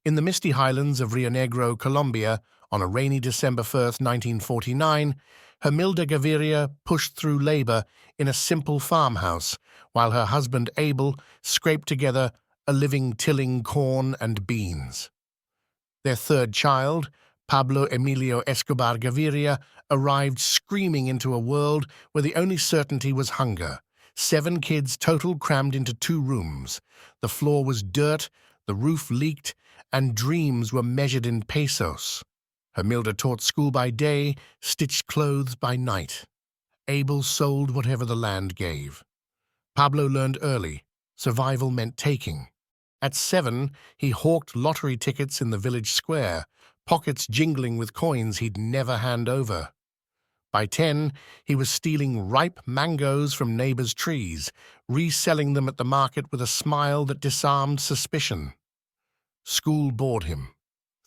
In the misty highlands of Rio Negro, Colombia, on a rainy December 1st, 1949, Hermilda Gaviria pushed through labor in a simple farmhouse, while her husband Abel scraped together a living tilling corn and beans. Their third child, Pablo Emilio Escobar Gaviria, arrived screaming into a world where the only certainty was hunger. 7 kids total crammed into 2 rooms. The floor was dirt, the roof leaked, and dreams were measured in pesos. Hermilda taught school by day, stitched clothes by night. Abel sold whatever the land gave. Pablo learned early. Survival meant taking. At 7, he hawked lottery tickets in the village square, pockets jingling with coins he'd never hand over. By 10, he was stealing ripe mangoes from neighbors' trees, reselling them at the market with a smile that disarmed suspicion. School bored him.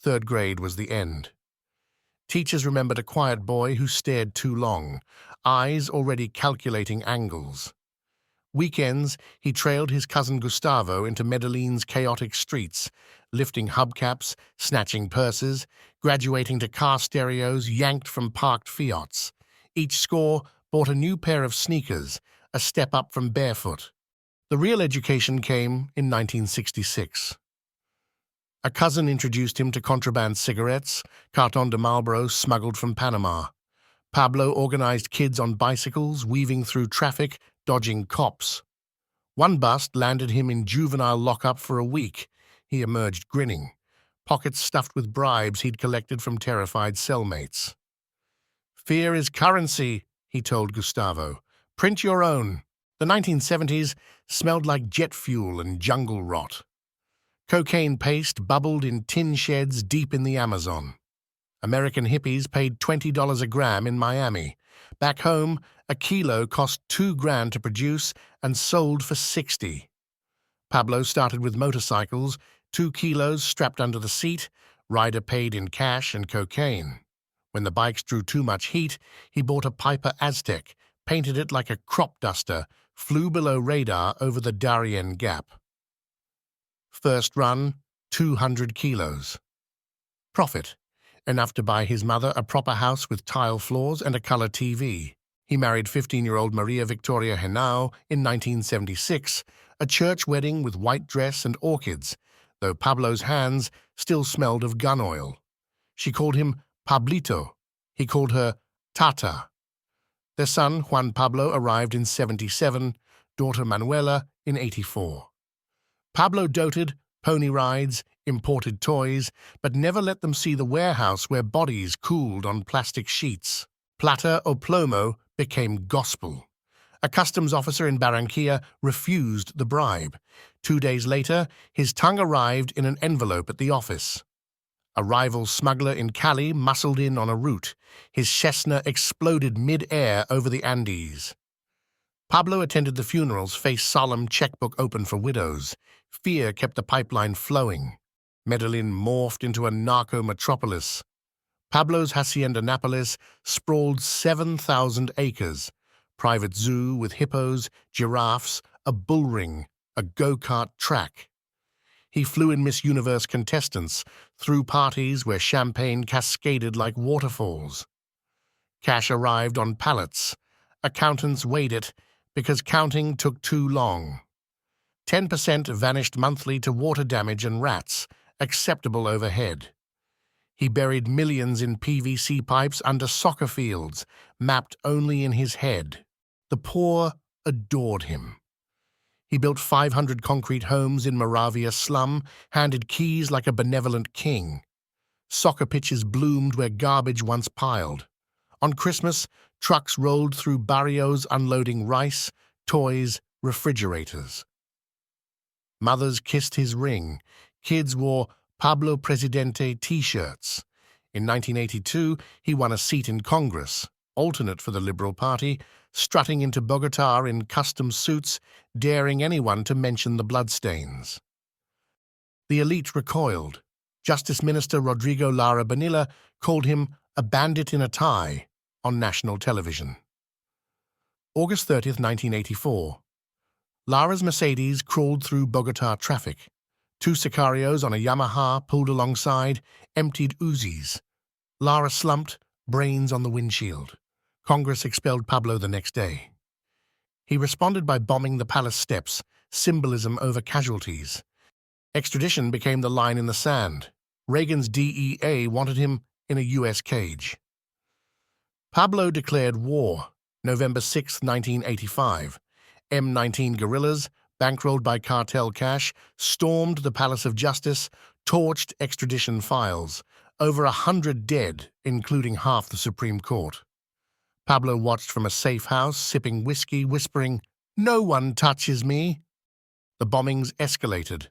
3rd grade was the end. Teachers remembered a quiet boy who stared too long, eyes already calculating angles. Weekends, he trailed his cousin Gustavo into Medellin's chaotic streets, lifting hubcaps, snatching purses, graduating to car stereos yanked from parked Fiats. Each score bought a new pair of sneakers, a step up from barefoot. The real education came in 1966. A cousin introduced him to contraband cigarettes, carton de Marlboro smuggled from Panama. Pablo organized kids on bicycles, weaving through traffic, dodging cops. One bust landed him in juvenile lockup for a week. He emerged grinning, pockets stuffed with bribes he'd collected from terrified cellmates. "Fear is currency," he told Gustavo. "Print your own." The 1970s smelled like jet fuel and jungle rot. Cocaine paste bubbled in tin sheds deep in the Amazon. American hippies paid $20 a gram in Miami. Back home, a kilo cost $2,000 to produce and sold for $60. Pablo started with motorcycles, 2 kilos strapped under the seat, rider paid in cash and cocaine. When the bikes drew too much heat, he bought a Piper Aztec, painted it like a crop duster, flew below radar over the Darien Gap. First run, 200 kilos. Profit, enough to buy his mother a proper house with tile floors and a color TV. He married 15-year-old Maria Victoria Henao in 1976, a church wedding with white dress and orchids, though Pablo's hands still smelled of gun oil. She called him Pablito. He called her Tata. Their son, Juan Pablo, arrived in 77, daughter Manuela in 84. Pablo doted, pony rides, imported toys, but never let them see the warehouse where bodies cooled on plastic sheets. Plata or plomo became gospel. A customs officer in Barranquilla refused the bribe. 2 days later, his tongue arrived in an envelope at the office. A rival smuggler in Cali muscled in on a route. His Cessna exploded mid-air over the Andes. Pablo attended the funerals, face solemn checkbook open for widows. Fear kept the pipeline flowing. Medellin morphed into a narco metropolis. Pablo's Hacienda Nápoles sprawled 7,000 acres. Private zoo with hippos, giraffes, a bull ring, a go-kart track. He flew in Miss Universe contestants, through parties where champagne cascaded like waterfalls. Cash arrived on pallets. Accountants weighed it because counting took too long. 10% vanished monthly to water damage and rats, acceptable overhead. He buried millions in PVC pipes under soccer fields, mapped only in his head. The poor adored him. He built 500 concrete homes in Moravia slum, handed keys like a benevolent king. Soccer pitches bloomed where garbage once piled. On Christmas, trucks rolled through barrios unloading rice, toys, refrigerators. Mothers kissed his ring. Kids wore Pablo Presidente t-shirts. In 1982, he won a seat in Congress, alternate for the Liberal Party, strutting into Bogotá in custom suits, daring anyone to mention the bloodstains. The elite recoiled. Justice Minister Rodrigo Lara Bonilla called him a bandit in a tie on national television. August 30, 1984. Lara's Mercedes crawled through Bogotá traffic. Two sicarios on a Yamaha pulled alongside, emptied Uzis. Lara slumped, brains on the windshield. Congress expelled Pablo the next day. He responded by bombing the palace steps, symbolism over casualties. Extradition became the line in the sand. Reagan's DEA wanted him in a U.S. cage. Pablo declared war, November 6, 1985. M-19 guerrillas, bankrolled by cartel cash, stormed the Palace of Justice, torched extradition files. Over 100 dead, including half the Supreme Court. Pablo watched from a safe house, sipping whiskey, whispering, "No one touches me." The bombings escalated.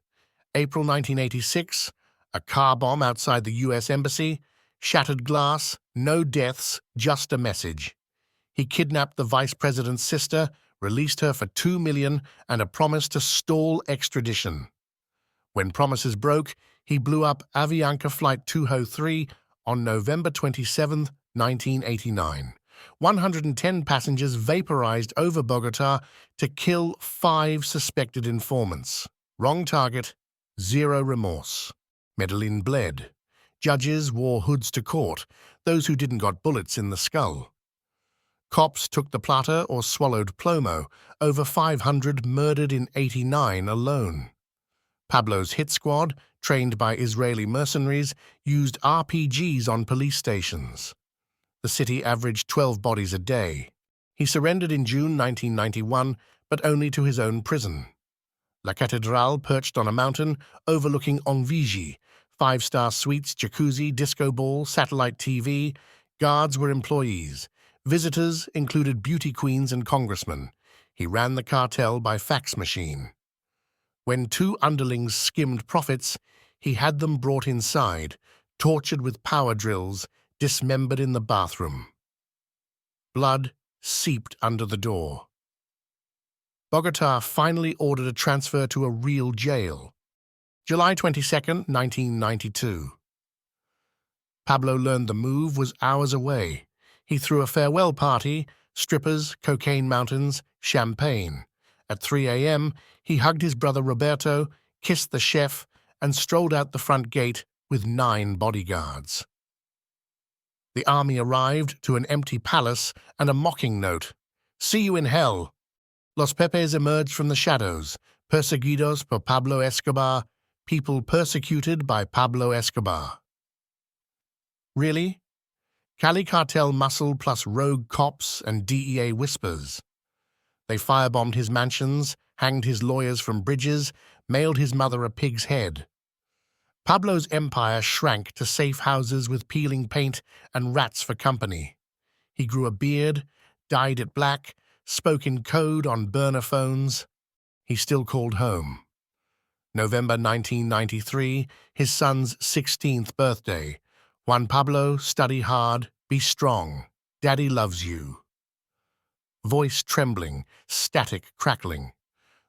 April 1986, a car bomb outside the U.S. Embassy, shattered glass, no deaths, just a message. He kidnapped the vice president's sister, released her for $2 million and a promise to stall extradition. When promises broke, he blew up Avianca Flight 203 on November 27, 1989. 110 passengers vaporized over Bogota to kill 5 suspected informants. Wrong target, zero remorse. Medellin bled. Judges wore hoods to court, those who didn't got bullets in the skull. Cops took the plata or swallowed plomo, over 500 murdered in '89 alone. Pablo's hit squad, trained by Israeli mercenaries, used RPGs on police stations. The city averaged 12 bodies a day. He surrendered in June 1991, but only to his own prison. La Catedral perched on a mountain overlooking Onvigi, 5-star suites, jacuzzi, disco ball, satellite TV. Guards were employees. Visitors included beauty queens and congressmen. He ran the cartel by fax machine. When 2 underlings skimmed profits, he had them brought inside, tortured with power drills, dismembered in the bathroom. Blood seeped under the door. Bogota finally ordered a transfer to a real jail. July 22, 1992. Pablo learned the move was hours away. He threw a farewell party, strippers, cocaine mountains, champagne. At 3 a.m., he hugged his brother Roberto, kissed the chef, and strolled out the front gate with 9 bodyguards. The army arrived to an empty palace and a mocking note. "See you in hell." Los Pepes emerged from the shadows, perseguidos por Pablo Escobar, people persecuted by Pablo Escobar. Really? Cali cartel muscle plus rogue cops and DEA whispers. They firebombed his mansions, hanged his lawyers from bridges, mailed his mother a pig's head. Pablo's empire shrank to safe houses with peeling paint and rats for company. He grew a beard, dyed it black, spoke in code on burner phones. He still called home. November 1993, his son's 16th birthday. Juan Pablo, study hard, be strong. Daddy loves you. Voice trembling, static crackling.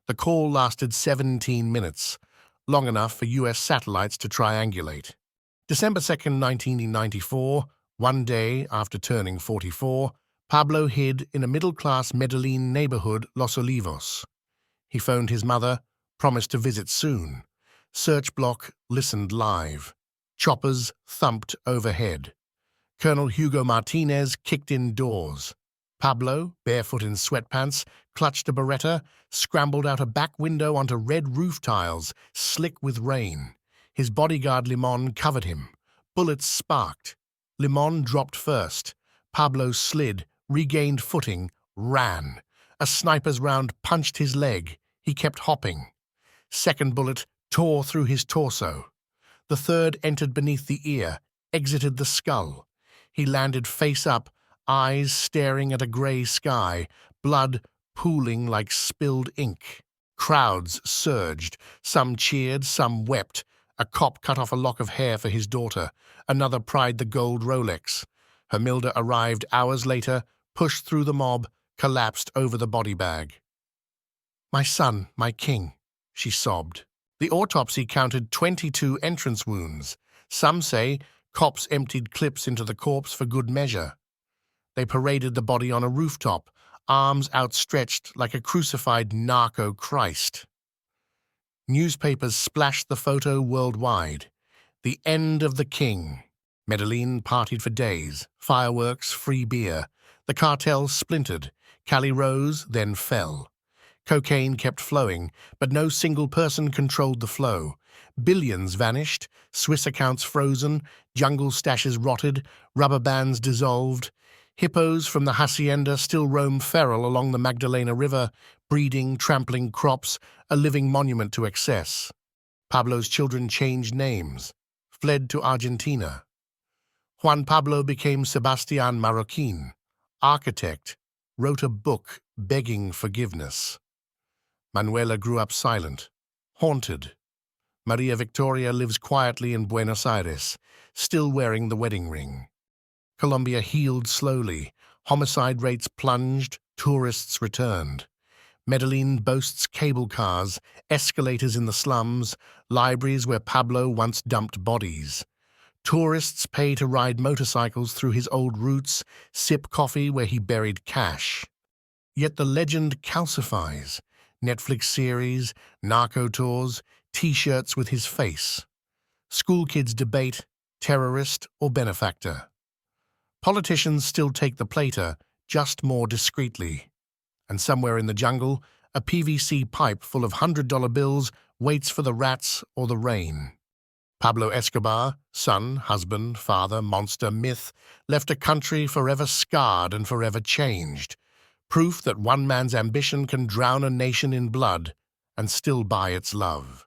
The call lasted 17 minutes, long enough for U.S. satellites to triangulate. December 2, 1994, one day after turning 44, Pablo hid in a middle-class Medellin neighborhood, Los Olivos. He phoned his mother, promised to visit soon. Search block listened live. Choppers thumped overhead. Colonel Hugo Martinez kicked in doors. Pablo, barefoot in sweatpants, clutched a Beretta, scrambled out a back window onto red roof tiles, slick with rain. His bodyguard Limon covered him. Bullets sparked. Limon dropped first. Pablo slid, regained footing, ran. A sniper's round punched his leg. He kept hopping. Second bullet tore through his torso. The third entered beneath the ear, exited the skull. He landed face up, eyes staring at a gray sky, blood pooling like spilled ink. Crowds surged. Some cheered, some wept. A cop cut off a lock of hair for his daughter. Another pried the gold Rolex. Hermilda arrived hours later, pushed through the mob, collapsed over the body bag. "My son, my king," she sobbed. The autopsy counted 22 entrance wounds. Some say cops emptied clips into the corpse for good measure. They paraded the body on a rooftop, arms outstretched like a crucified narco Christ. Newspapers splashed the photo worldwide. The end of the king. Medellin partied for days. Fireworks, free beer. The cartel splintered. Cali rose, then fell. Cocaine kept flowing, but no single person controlled the flow. Billions vanished, Swiss accounts frozen, jungle stashes rotted, rubber bands dissolved. Hippos from the Hacienda still roam feral along the Magdalena River, breeding, trampling crops, a living monument to excess. Pablo's children changed names, fled to Argentina. Juan Pablo became Sebastián Marroquín, architect, wrote a book begging forgiveness. Manuela grew up silent, haunted. Maria Victoria lives quietly in Buenos Aires, still wearing the wedding ring. Colombia healed slowly. Homicide rates plunged, tourists returned. Medellin boasts cable cars, escalators in the slums, libraries where Pablo once dumped bodies. Tourists pay to ride motorcycles through his old routes, sip coffee where he buried cash. Yet the legend calcifies. Netflix series, narco tours, T-shirts with his face. School kids debate, terrorist or benefactor. Politicians still take the plata, just more discreetly. And somewhere in the jungle, a PVC pipe full of $100 bills waits for the rats or the rain. Pablo Escobar, son, husband, father, monster, myth, left a country forever scarred and forever changed. Proof that one man's ambition can drown a nation in blood and still buy its love.